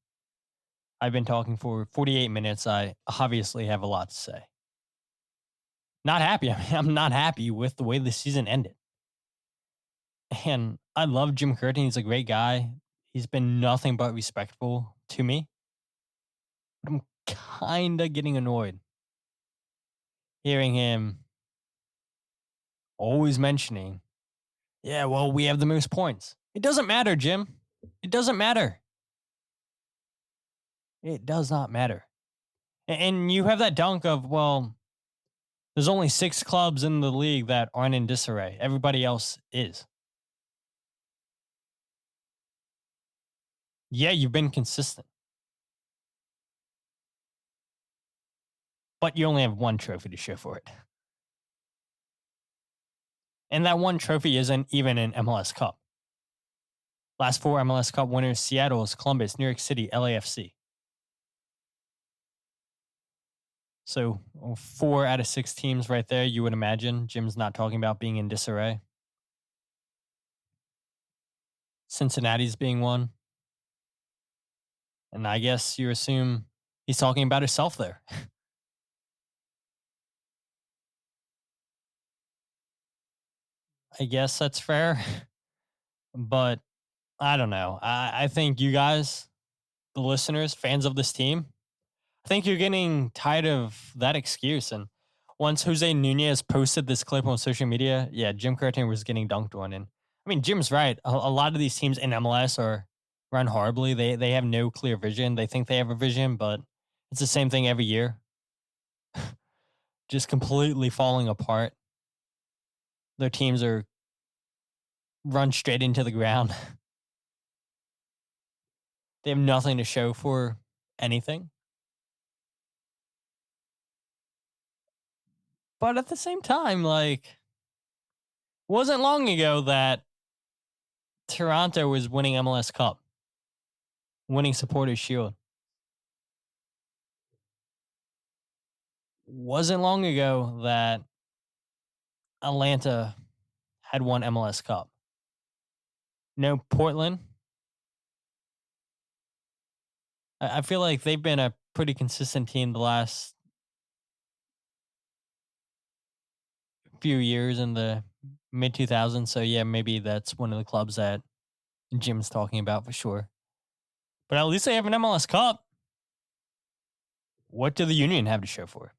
I've been talking for 48 minutes. I obviously have a lot to say. Not happy. I mean, I'm not happy with the way the season ended. And I love Jim Curtin. He's a great guy. He's been nothing but respectful to me. But I'm kind of getting annoyed hearing him always mentioning, yeah, well, we have the most points. It doesn't matter, Jim. It doesn't matter. It does not matter. And you have that dunk of, well, there's only 6 clubs in the league that aren't in disarray. Everybody else is. Yeah, you've been consistent. But you only have one trophy to show for it. And that one trophy isn't even an MLS Cup. Last 4 MLS Cup winners: Seattle, Columbus, New York City, LAFC. So 4 out of 6 teams right there, you would imagine. Jim's not talking about being in disarray. Cincinnati's being one. And I guess you assume he's talking about himself there. I guess that's fair. But I don't know. I think you guys, the listeners, fans of this team, I think you're getting tired of that excuse. And once Jose Nunez posted this clip on social media, yeah, Jim Curtin was getting dunked on. And I mean, Jim's right. A lot of these teams in MLS are run horribly. They have no clear vision. They think they have a vision, but it's the same thing every year. Just completely falling apart. Their teams are run straight into the ground. They have nothing to show for anything. But at the same time, like, it wasn't long ago that Toronto was winning MLS Cup, winning Supporters Shield. Wasn't long ago that Atlanta had won MLS Cup. No, Portland. I feel like they've been a pretty consistent team the last few years in the mid 2000s. So yeah, maybe that's one of the clubs that Jim's talking about for sure. But at least they have an MLS Cup. What do the Union have to show for?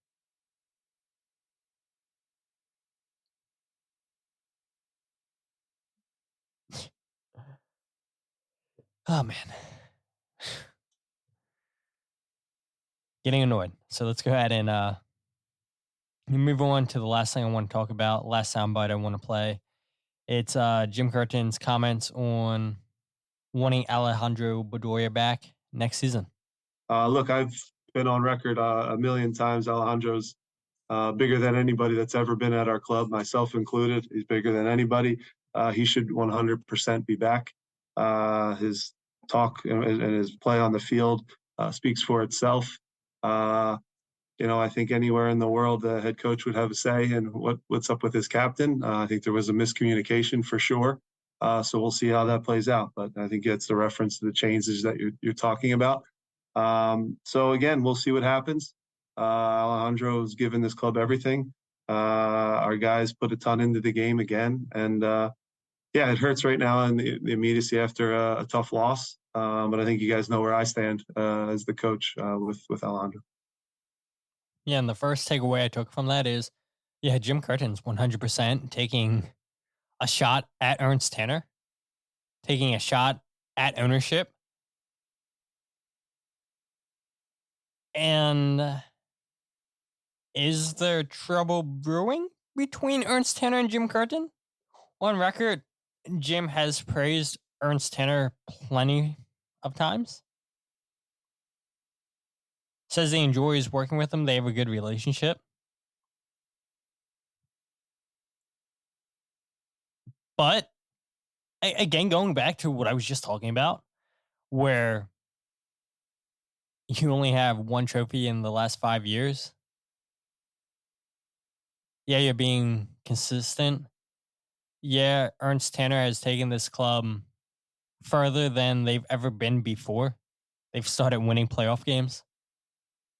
Oh, man. Getting annoyed. So let's go ahead and move on to the last thing I want to talk about. Last soundbite I want to play. It's Jim Curtin's comments on wanting Alejandro Bedoya back next season. Look, I've been on record a million times. Alejandro's bigger than anybody that's ever been at our club, myself included. He's bigger than anybody. He should 100% be back. His talk and his play on the field speaks for itself. I think anywhere in the world, the head coach would have a say in what's up with his captain. I think there was a miscommunication for sure. So we'll see how that plays out. But I think it's the reference to the changes that you're talking about. So again, we'll see what happens. Alejandro's given this club everything. Our guys put a ton into the game again. And it hurts right now in the immediacy after a tough loss. But I think you guys know where I stand as the coach with Alejandro. Yeah, and the first takeaway I took from that is, Jim Curtin's 100% taking a shot at Ernst Tanner, taking a shot at ownership. And is there trouble brewing between Ernst Tanner and Jim Curtin? On record, Jim has praised Ernst Tanner plenty of times. Says he enjoys working with him. They have a good relationship. But, again, going back to what I was just talking about, where you only have one trophy in the last 5 years. Yeah, you're being consistent. Yeah, Ernst Tanner has taken this club further than they've ever been before. They've started winning playoff games.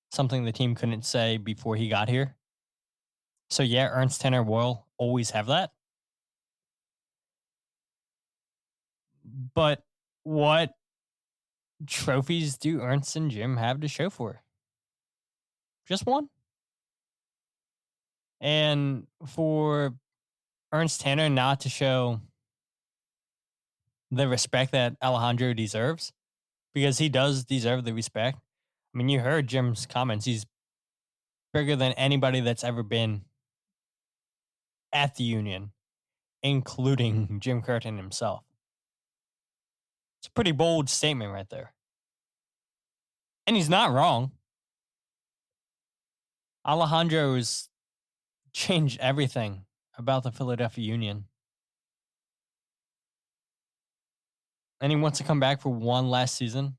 Something the team couldn't say before he got here. So yeah, Ernst Tanner will always have that. But what trophies do Ernst and Jim have to show for? Just one. And for Ernst Tanner not to show the respect that Alejandro deserves, because he does deserve the respect. I mean, you heard Jim's comments. He's bigger than anybody that's ever been at the Union, including Jim Curtin himself. It's a pretty bold statement right there. And he's not wrong. Alejandro's changed everything about the Philadelphia Union. And he wants to come back for one last season.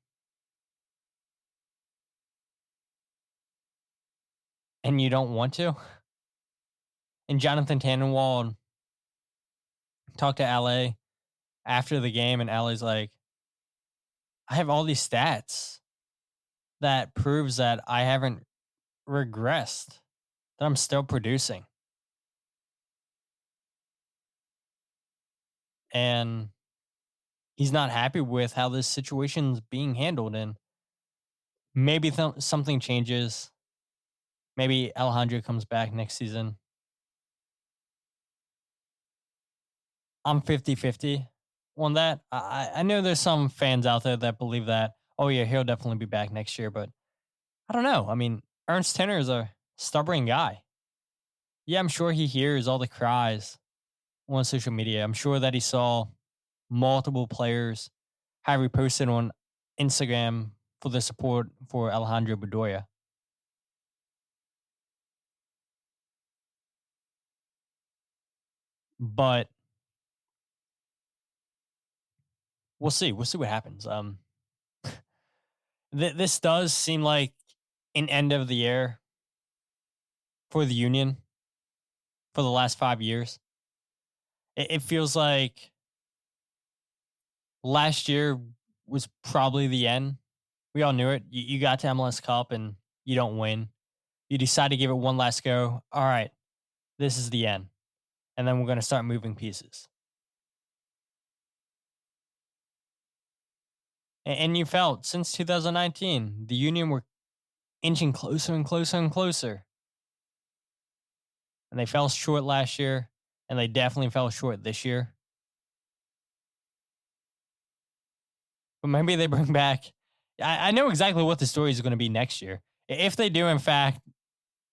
And you don't want to? And Jonathan Tannenwald talked to Ale after the game, and Ale's like, I have all these stats that proves that I haven't regressed, that I'm still producing. And he's not happy with how this situation's being handled. And maybe something changes. Maybe Alejandro comes back next season. I'm 50-50 on that. I know there's some fans out there that believe that, oh yeah, he'll definitely be back next year. But I don't know. I mean, Ernst Tanner is a stubborn guy. Yeah, I'm sure he hears all the cries on social media. I'm sure that he saw multiple players have reposted on Instagram for the support for Alejandro Bedoya. But we'll see. We'll see what happens. This does seem like an end of the year for the Union for the last 5 years. It feels like last year was probably the end. We all knew it. You got to MLS Cup and you don't win. You decide to give it one last go. All right, this is the end. And then we're going to start moving pieces. And you felt since 2019, the Union were inching closer and closer and closer. And they fell short last year, and they definitely fell short this year. But maybe they bring back. I know exactly what the story is going to be next year. If they do, in fact,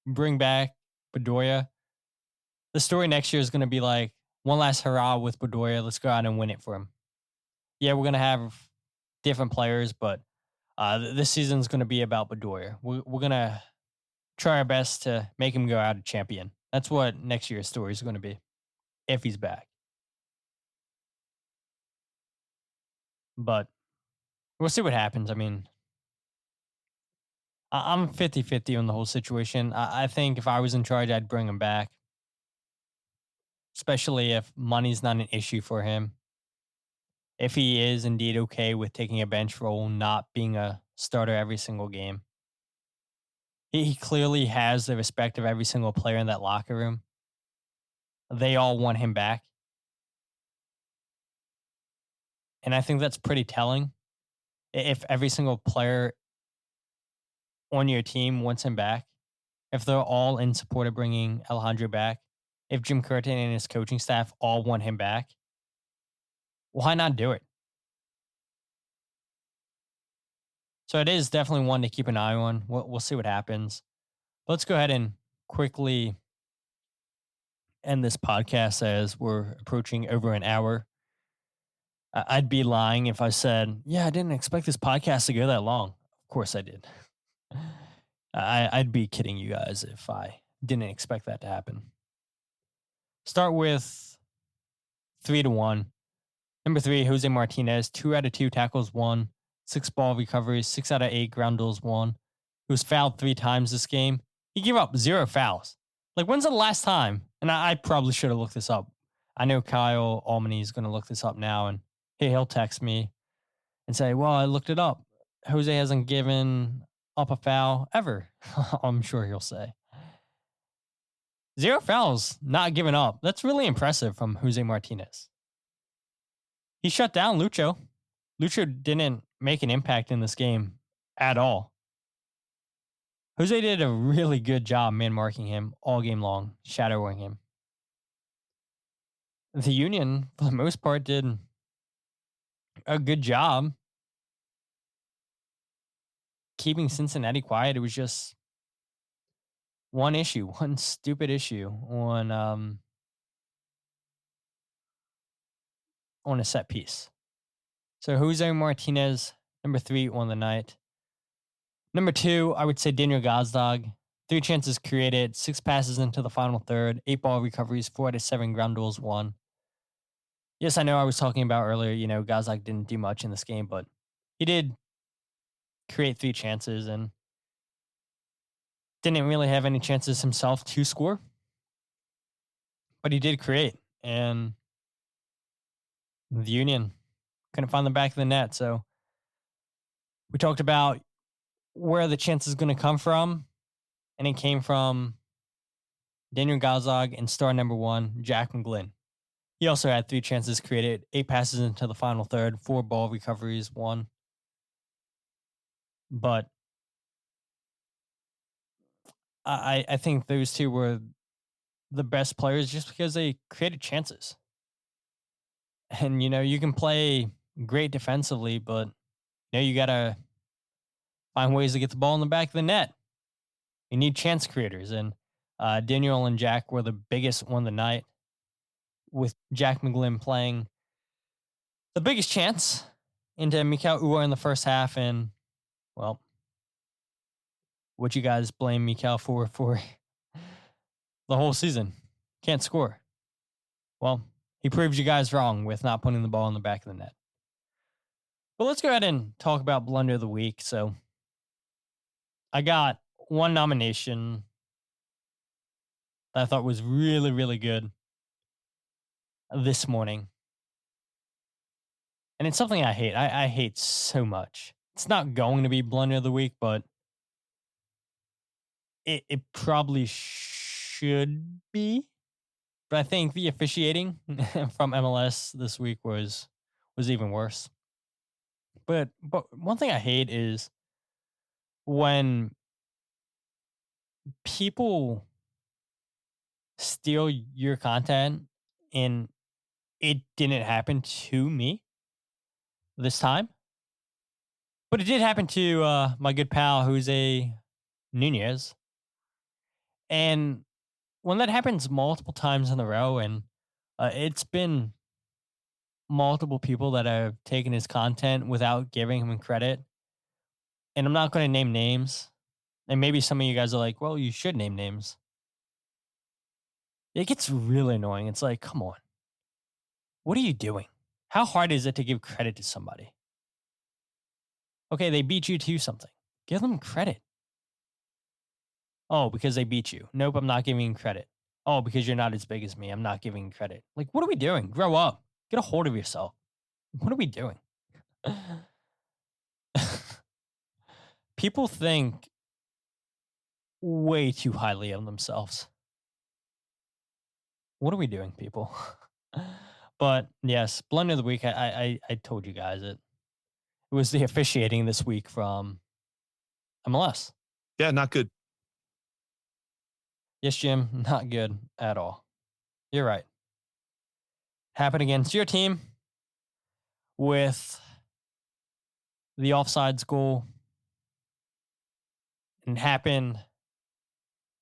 bring back Bedoya, the story next year is going to be like one last hurrah with Bedoya. Let's go out and win it for him. Yeah, we're going to have different players, but this season's going to be about Bedoya. We're going to try our best to make him go out a champion. That's what next year's story is going to be, if he's back. But we'll see what happens. I mean, I'm 50-50 on the whole situation. I think if I was in charge, I'd bring him back, especially if money's not an issue for him. If he is indeed okay with taking a bench role, not being a starter every single game. He clearly has the respect of every single player in that locker room. They all want him back. And I think that's pretty telling. If every single player on your team wants him back, if they're all in support of bringing Alejandro back, if Jim Curtin and his coaching staff all want him back, why not do it? So it is definitely one to keep an eye on. We'll see what happens. Let's go ahead and quickly end this podcast as we're approaching over an hour. I'd be lying if I said, yeah, I didn't expect this podcast to go that long. Of course I did. I'd be kidding you guys if I didn't expect that to happen. Start with 3-1. Number 3, Jose Martinez, 2 out of 2 tackles won, 6 ball recoveries, 6 out of 8 ground duels won. He was fouled 3 times this game. He gave up 0 fouls. Like, when's the last time? And I probably should have looked this up. I know Kyle Almany is going to look this up now, and he'll text me and say, well, I looked it up. Jose hasn't given up a foul ever. I'm sure he'll say. 0 fouls, not given up. That's really impressive from Jose Martinez. He shut down Lucho. Lucho didn't make an impact in this game at all. Jose did a really good job man-marking him all game long, shadowing him. The Union, for the most part, did a good job keeping Cincinnati quiet. It was just one issue, one stupid issue on a set piece. So Jose Martinez, number 3 on the night. Number 2, I would say Daniel Gazdag. 3 chances created, 6 passes into the final third, 8 ball recoveries, 4 out of 7 ground duels won. Yes, I know I was talking about earlier, Gazdag didn't do much in this game, but he did create 3 chances and didn't really have any chances himself to score. But he did create, and the Union couldn't find the back of the net. So we talked about where the chance is going to come from, and it came from Daniel Gazdag and star number 1, Jack McGlynn. He also had 3 chances created, 8 passes into the final third, 4 ball recoveries, 1. But I think those 2 were the best players just because they created chances. And, you can play great defensively, but, you got to find ways to get the ball in the back of the net. You need chance creators. And Daniel and Jack were the biggest one of the night, with Jack McGlynn playing the biggest chance into Mikal Uhre in the first half. And, well, what you guys blame Mikal for the whole season. Can't score. Well, he proves you guys wrong with not putting the ball in the back of the net. But let's go ahead and talk about Blunder of the Week. So I got one nomination that I thought was really, really good this morning. And it's something I hate. I hate so much. It's not going to be Blunder of the Week, but it probably should be. But I think the officiating from MLS this week was even worse. But one thing I hate is when people steal your content and it didn't happen to me this time. But it did happen to my good pal, Jose Nunez. And when that happens multiple times in a row, and it's been multiple people that have taken his content without giving him credit. And I'm not going to name names. And maybe some of you guys are like, well, you should name names. It gets really annoying. It's like, come on. What are you doing? How hard is it to give credit to somebody? Okay, they beat you to something. Give them credit. Oh, because they beat you. Nope, I'm not giving you credit. Oh, because you're not as big as me. I'm not giving you credit. Like, what are we doing? Grow up. Get a hold of yourself. What are we doing? People think way too highly of themselves. What are we doing, people? But yes, blunder of the week. I told you guys it. It was the officiating this week from MLS. Yeah, not good. Yes, Jim, not good at all. You're right. Happened against your team with the offsides goal. And happened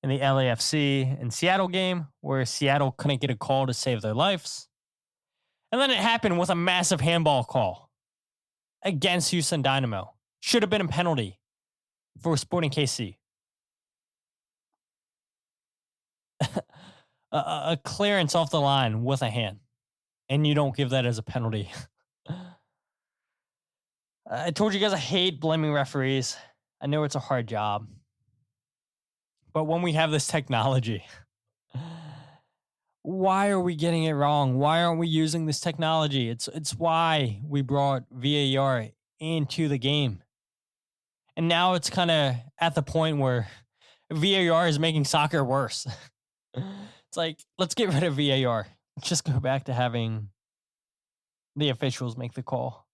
in the LAFC and Seattle game where Seattle couldn't get a call to save their lives. And then it happened with a massive handball call against Houston Dynamo. Should have been a penalty for Sporting KC. A clearance off the line with a hand. And you don't give that as a penalty. I told you guys I hate blaming referees. I know it's a hard job. But when we have this technology, why are we getting it wrong? Why aren't we using this technology? It's why we brought VAR into the game. And now it's kind of at the point where VAR is making soccer worse. It's like, let's get rid of VAR. Let's just go back to having the officials make the call.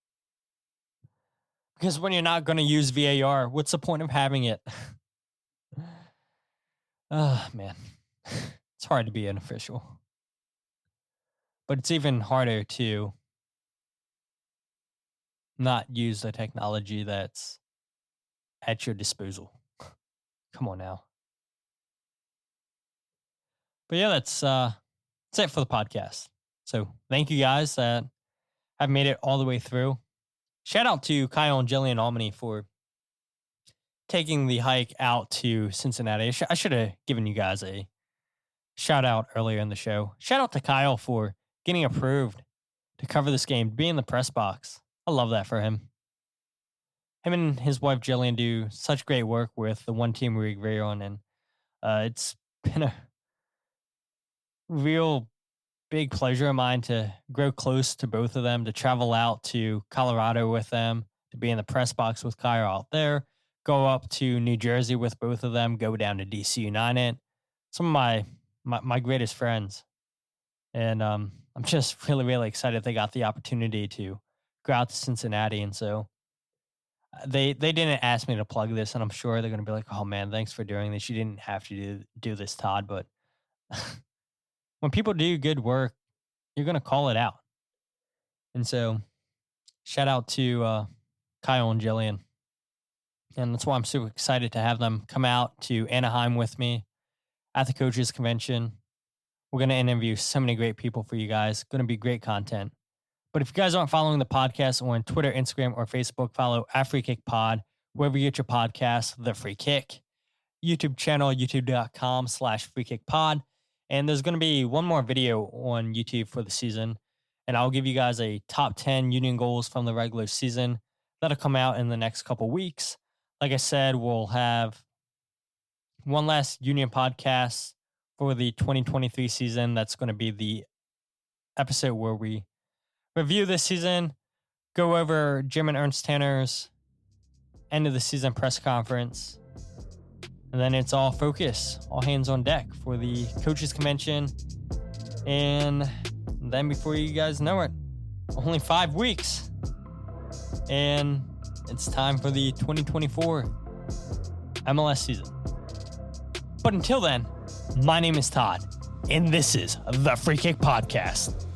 Because when you're not going to use VAR, what's the point of having it? Oh, man. It's hard to be an official. But it's even harder to not use the technology that's at your disposal. Come on now. But yeah, that's it for the podcast. So thank you guys that have made it all the way through. Shout out to Kyle and Jillian Albany for taking the hike out to Cincinnati. I should have given you guys a shout out earlier in the show. Shout out to Kyle for getting approved to cover this game, be in the press box. I love that for him. Him and his wife Jillian do such great work with the one team we agree on, and it's been a real big pleasure of mine to grow close to both of them, to travel out to Colorado with them, to be in the press box with Kyle out there, go up to New Jersey with both of them, go down to DC United. Some of my greatest friends. And I'm just really, really excited they got the opportunity to go out to Cincinnati. And so they didn't ask me to plug this, and I'm sure they're going to be like, oh man, thanks for doing this. You didn't have to do this, Todd, but when people do good work, you're going to call it out. And so shout out to Kyle and Jillian. And that's why I'm super excited to have them come out to Anaheim with me at the coaches convention. We're going to interview so many great people for you guys. Going to be great content. But if you guys aren't following the podcast on Twitter, Instagram, or Facebook, follow @FreeKickPod, wherever you get your podcasts, The Free Kick. YouTube channel, youtube.com/FreeKickPod. And there's going to be one more video on YouTube for the season. And I'll give you guys a top 10 Union goals from the regular season. That'll come out in the next couple weeks. Like I said, we'll have one last Union podcast for the 2023 season. That's going to be the episode where we review this season, go over Jim and Ernst Tanner's end of the season press conference. And then it's all focus, all hands on deck for the coaches convention. And then before you guys know it, only 5 weeks. And it's time for the 2024 MLS season. But until then, my name is Todd, and this is the Free Kick Podcast.